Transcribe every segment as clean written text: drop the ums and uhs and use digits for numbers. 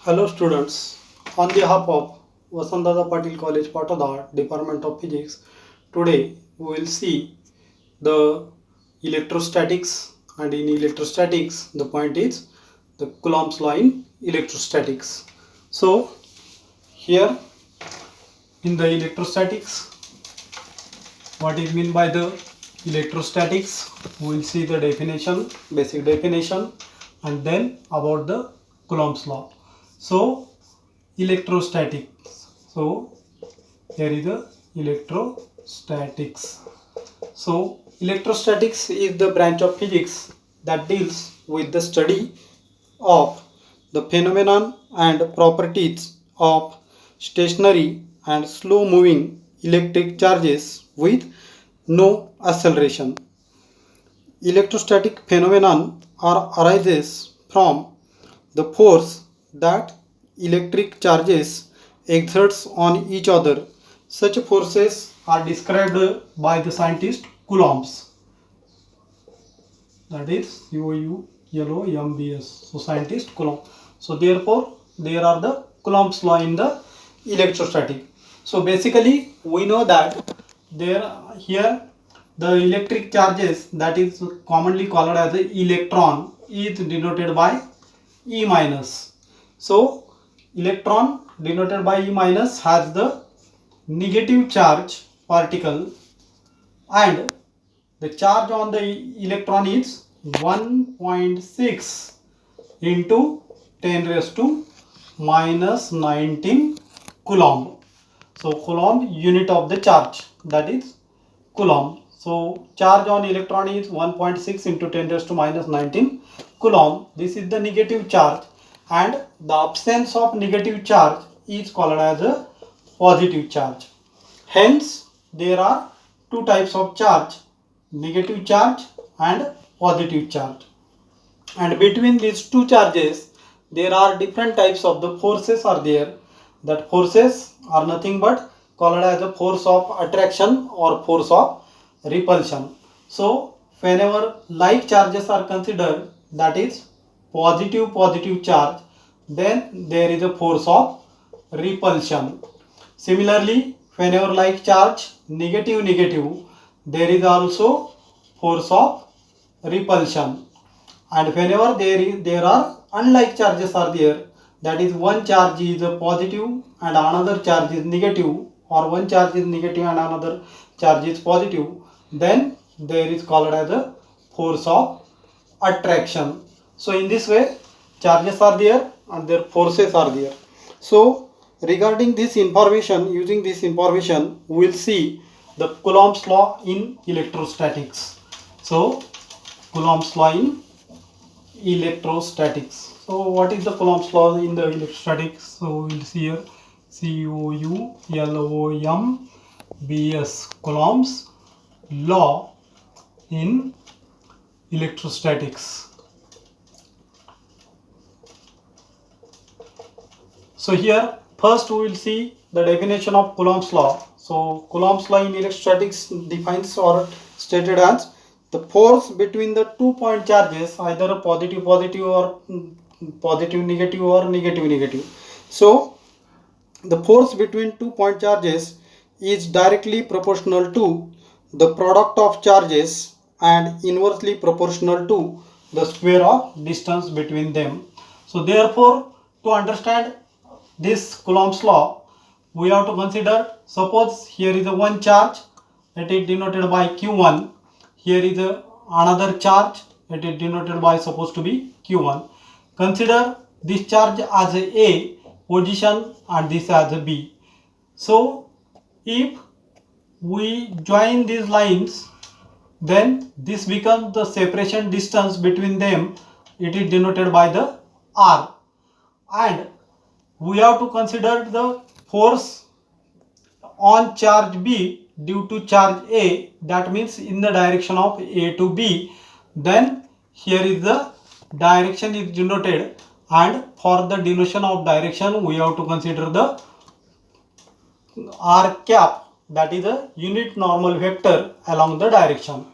Hello students, on behalf of Vasantdada Patil College Patadar, Department of Physics, today we will see the electrostatics, and in electrostatics the point is the Coulomb's law in electrostatics. So here in the electrostatics, what is meant by the electrostatics, we will see the definition, basic definition, and then about the Coulomb's law. So electrostatics. So here is the electrostatics. So electrostatics is the branch of physics that deals with the study of the phenomenon and properties of stationary and slow moving electric charges with no acceleration. Electrostatic phenomenon arises from the force that electric charges exerts on each other. Such forces are described by the scientist Coulombs. That is Coulombs. So scientist Coulomb. So therefore there are the Coulomb's law in the electrostatic. So basically we know that here the electric charges that is commonly called as a electron is denoted by E minus. So electron denoted by E minus has the negative charge particle, and the charge on the electron is 1.6 into 10 raised to minus 19 Coulomb. So Coulomb unit of the charge, that is Coulomb. So charge on electron is 1.6 into 10 raised to minus 19 Coulomb. This is the negative charge, and the absence of negative charge is called as a positive charge. Hence there are two types of charge, negative charge and positive charge, and between these two charges there are different types of the forces are there. That forces are nothing but called as a force of attraction or force of repulsion. So whenever like charges are considered, that is positive charge, then there is a force of repulsion. Similarly, whenever like charge negative, there is also force of repulsion. And whenever there are unlike charges are there, that is one charge is a positive and another charge is negative, or one charge is negative and another charge is positive, then there is called as a force of attraction. So in this way charges are there and their forces are there. So regarding this information, using this information, we will see the Coulomb's law in electrostatics. So Coulomb's law in electrostatics. So what is the Coulomb's law in the electrostatics? So we will see here Coulombs, Coulomb's law in electrostatics. So here first we will see the definition of Coulomb's law. So Coulomb's law in electrostatics defines or stated as the force between the 2 point charges, either a positive or positive negative or negative. So the force between 2 point charges is directly proportional to the product of charges and inversely proportional to the square of distance between them. So therefore, to understand this Coulomb's law, we have to consider, suppose here is a one charge, that is denoted by Q1. Here is another charge, that is denoted by supposed to be Q1. Consider this charge as a position and this as a B. So if we join these lines, then this becomes the separation distance between them. It is denoted by the R, and we have to consider the force on charge B due to charge A, that means in the direction of A to B. Then here is the direction is denoted, and for the denotation of direction we have to consider the R cap, that is a unit normal vector along the direction.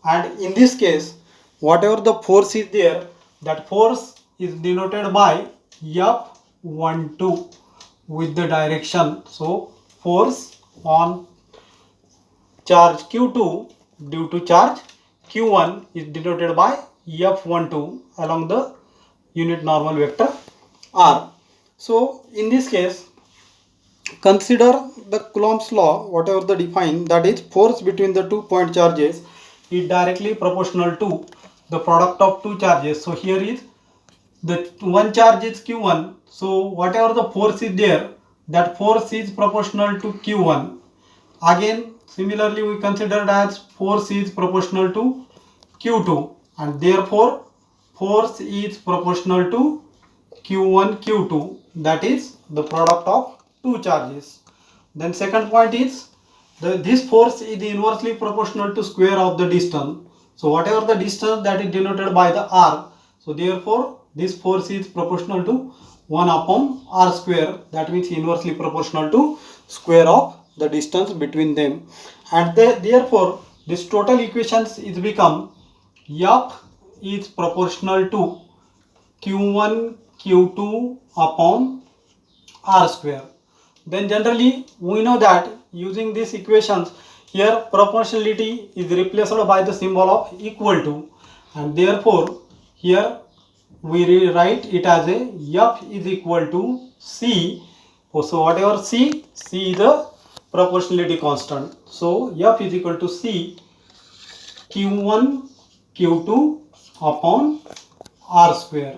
And in this case, whatever the force is there, that force is denoted by F F12 with the direction. So force on charge Q2 due to charge Q1 is denoted by F12 along the unit normal vector R. So in this case, consider the Coulomb's law, whatever the define, that is force between the 2 point charges is directly proportional to the product of two charges. So here is the one charge is Q1, so whatever the force is there, that force is proportional to Q1. Again, similarly we considered as force is proportional to Q2, and therefore force is proportional to Q1 Q2, that is the product of two charges. Then second point is this force is inversely proportional to square of the distance. So whatever the distance, that is denoted by the r, so therefore this force is proportional to 1 upon r square, that means inversely proportional to square of the distance between them. And therefore this total equations is become F is proportional to Q1 Q2 upon r square. Then generally we know that using these equations, here proportionality is replaced by the symbol of equal to, and therefore here we rewrite it as a F is equal to C. So whatever C is a proportionality constant. So F is equal to C Q1 Q2 upon r square.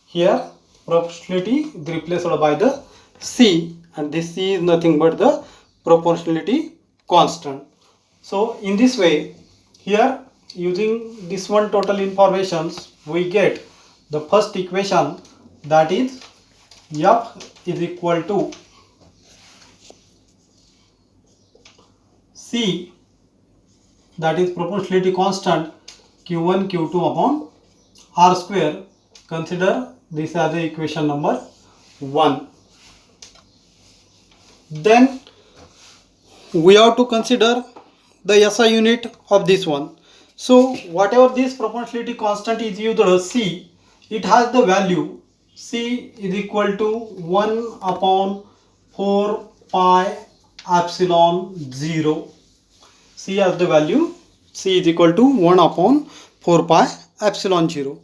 Here proportionality is replaced by the C, and this C is nothing but the proportionality constant. So in this way, here using this one total informations, we get the first equation, that is F is equal to C, that is proportionality constant Q1 Q2 upon r square. Consider this as the equation number 1. Then we have to consider the SI unit of this one. So whatever this proportionality constant is used, C, it has the value C is equal to 1 upon 4 pi epsilon 0. C has the value C is equal to 1 upon 4 pi epsilon 0.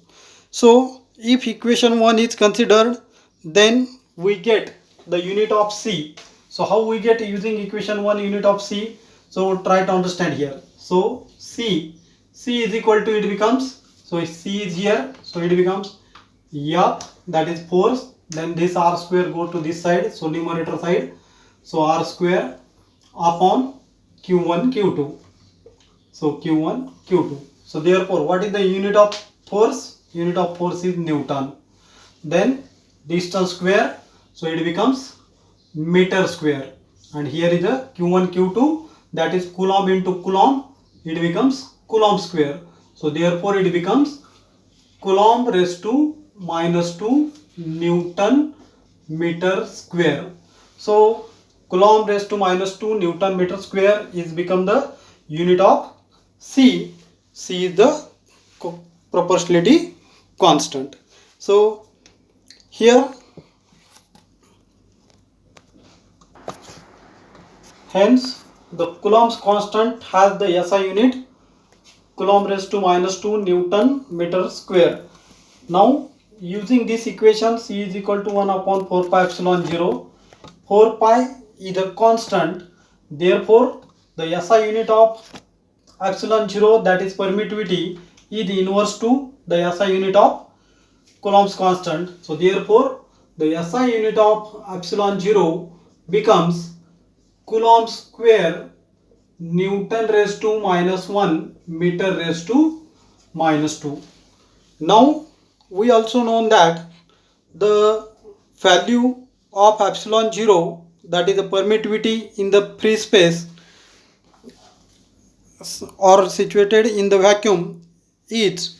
So if equation 1 is considered, then we get the unit of C. So how we get using equation 1 unit of C? So try to understand here. So C is equal to, it becomes, so C is here, so it becomes F, that is force, then this r square go to this side, so numerator side, so r square upon Q1 Q2, so Q1 Q2. So therefore what is the unit of force? Unit of force is Newton. Then distance square, so it becomes meter square, and here is a Q1 Q2, that is Coulomb into Coulomb, it becomes Coulomb square. So therefore it becomes Coulomb raised to minus 2 Newton meter square. So Coulomb raised to minus 2 Newton meter square is become the unit of C. C is the proportionality constant. So here, hence the Coulomb's constant has the SI unit Coulomb raised to minus 2 Newton meter square. Now using this equation, C is equal to 1 upon 4 pi epsilon 0. 4 pi is a constant, therefore the SI unit of epsilon 0, that is permittivity, is inverse to the SI unit of Coulomb's constant. So therefore the SI unit of epsilon 0 becomes Coulomb square Newton raised to minus 1 meter raised to minus 2. Now we also know that the value of epsilon 0, that is the permittivity in the free space or situated in the vacuum, is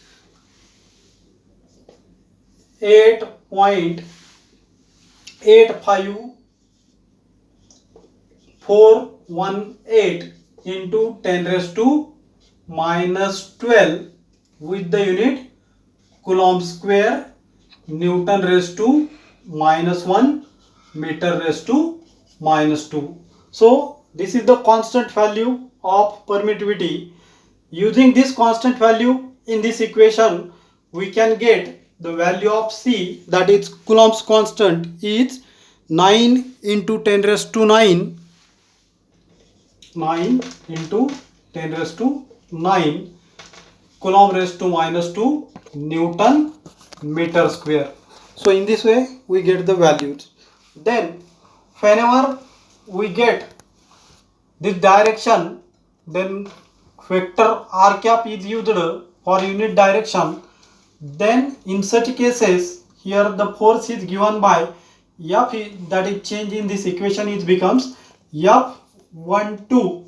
8.85418 into 10 raised to minus 12 with the unit Coulomb square Newton raised to -1 meter raised to -2. So this is the constant value of permittivity. Using this constant value in this equation, we can get the value of C, that is Coulomb's constant, is 9 into 10 raised to 9 into 10 raised to 9 Coulomb raised to -2 Newton meter square. So in this way we get the values. Then whenever we get this direction, then vector r cap is used for unit direction. Then in such cases, here the force is given by F, that is change in this equation, it becomes F12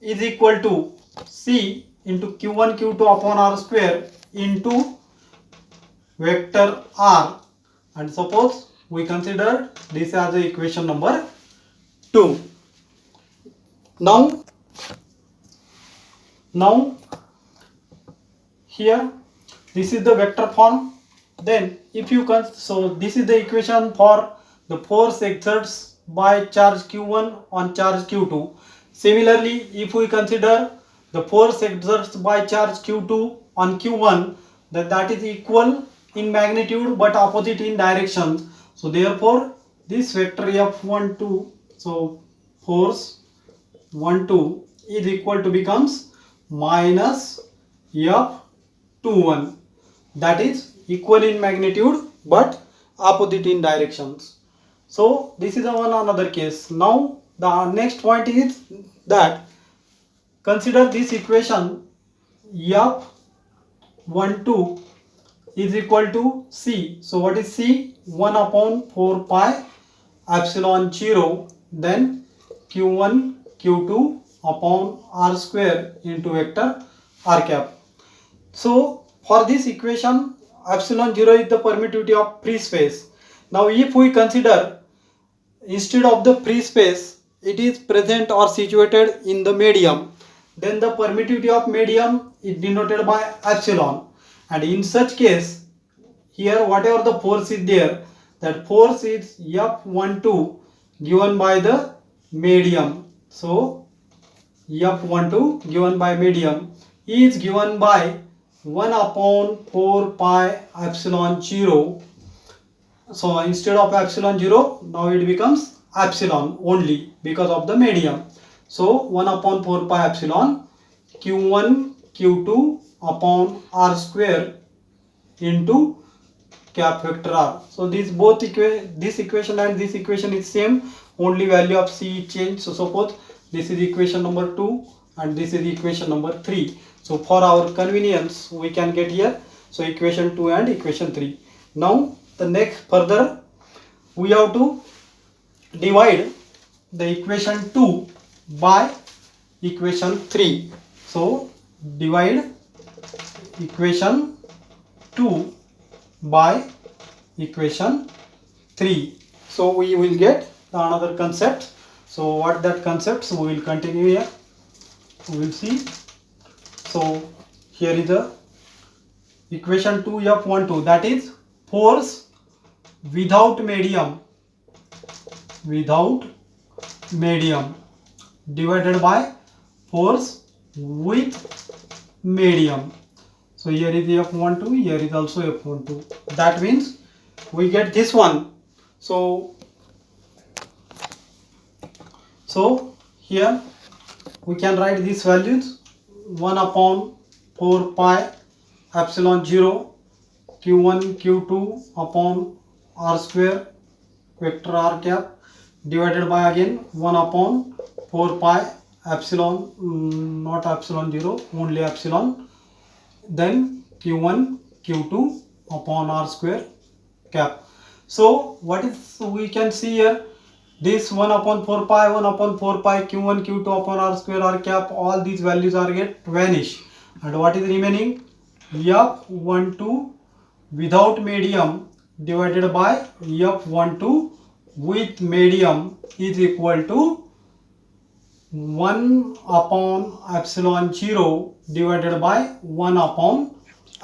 is equal to C into Q1 Q2 upon R square into vector R. And suppose we consider this as the equation number 2. Now here this is the vector form. Then if you so this is the equation for the force exerts by charge Q1 on charge Q2. Similarly, if we consider the force exerts by charge Q2 on Q1, that is equal in magnitude but opposite in directions. So therefore this vector F12, so force 12 is equal to becomes minus F21, that is equal in magnitude but opposite in directions. So this is one another case. Now the next point is that consider this equation F12 is equal to C. So what is C? 1 upon 4 pi epsilon 0 then Q1 Q2 upon R square into vector R cap. So for this equation, epsilon 0 is the permittivity of free space. Now if we consider instead of the free space, it is present or situated in the medium, then the permittivity of medium is denoted by epsilon. And in such case, here whatever the force is there, that force is F12 given by the medium. So F12 given by medium is given by 1 upon 4 pi epsilon 0. So instead of epsilon 0, now it becomes epsilon only because of the medium. So 1 upon 4 pi epsilon Q1 Q2 upon R square into cap vector R. So these both this equation and this equation is same, only value of C change. So suppose this is equation number 2 and this is equation number 3. So for our convenience we can get here, so equation 2 and equation 3. Now the next further we have to divide the equation 2 by equation 3. So divide equation 2 by equation 3. So we will get another concept. So what that concept, so we will continue here. We will see. So here is the equation 2 F12, that is force without medium divided by force with medium. So here is F12, here is also F12. That means we get this one. So here we can write these values: 1 upon 4 pi epsilon 0 Q1 Q2 upon R square vector R cap divided by again 1 upon 4 pi epsilon, not epsilon 0, only epsilon, then Q1 Q2 upon R square cap. So what is we can see here, this 1 upon 4 pi, 1 upon 4 pi, Q1 Q2 upon R square R cap, all these values are get vanish, and what is remaining? F12 without medium divided by F12 with medium is equal to 1 upon epsilon 0 divided by 1 upon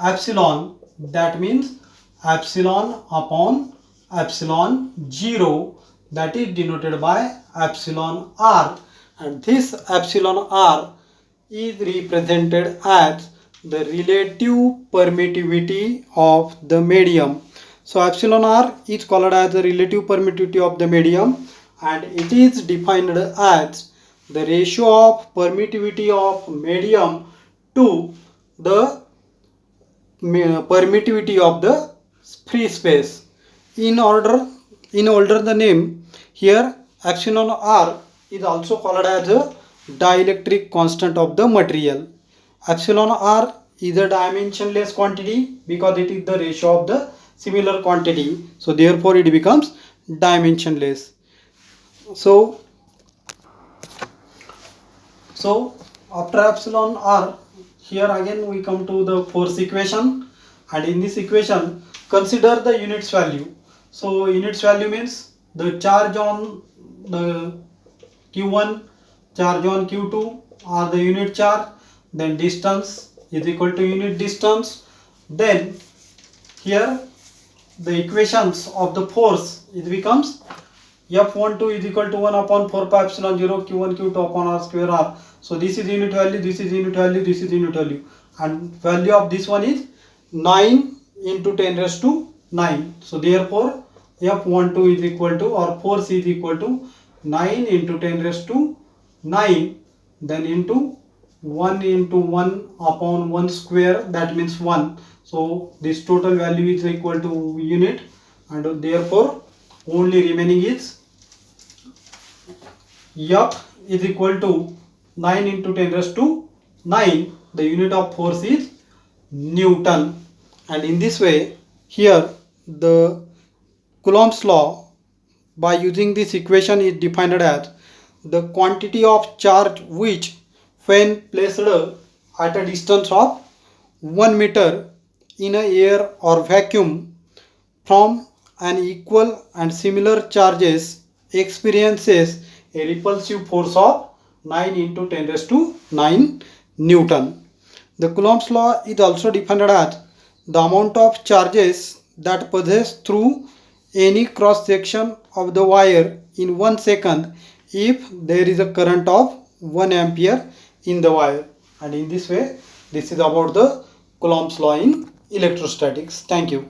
epsilon. That means epsilon upon epsilon 0, that is denoted by epsilon r, and this epsilon r is represented as the relative permittivity of the medium. So epsilon r is called as the relative permittivity of the medium, and it is defined as the ratio of permittivity of medium to the permittivity of the free space. In order the name, here epsilon r is also called as a dielectric constant of the material. Epsilon r is a dimensionless quantity because it is the ratio of the similar quantity, so therefore it becomes dimensionless. So after epsilon r, here again we come to the force equation, and in this equation consider the units value. So units value means the charge on the q1, charge on q2 are the unit charge, then distance is equal to unit distance. Then here the equations of the force, it becomes F12 is equal to 1 upon 4 pi epsilon 0 q1 q2 upon r square r. So this is unit value, this is unit value, this is unit value, and value of this one is 9 into 10 raised to 9. So therefore F12 is equal to, or force is equal to 9 into 10 raised to 9, then into 1 into 1 upon 1 square, that means 1. So this total value is equal to unit, and therefore only remaining is F is equal to 9 into 10 raised to 9. The unit of force is Newton, and in this way here the Coulomb's law, by using this equation, is defined as the quantity of charge which, when placed at a distance of 1 meter in a air or vacuum from an equal and similar charges, experiences a repulsive force of 9 into 10 raised to 9 Newton. The Coulomb's law is also defined as the amount of charges that passes through any cross section of the wire in 1 second if there is a current of 1 ampere in the wire. And in this way, this is about the Coulomb's law in electrostatics. Thank you.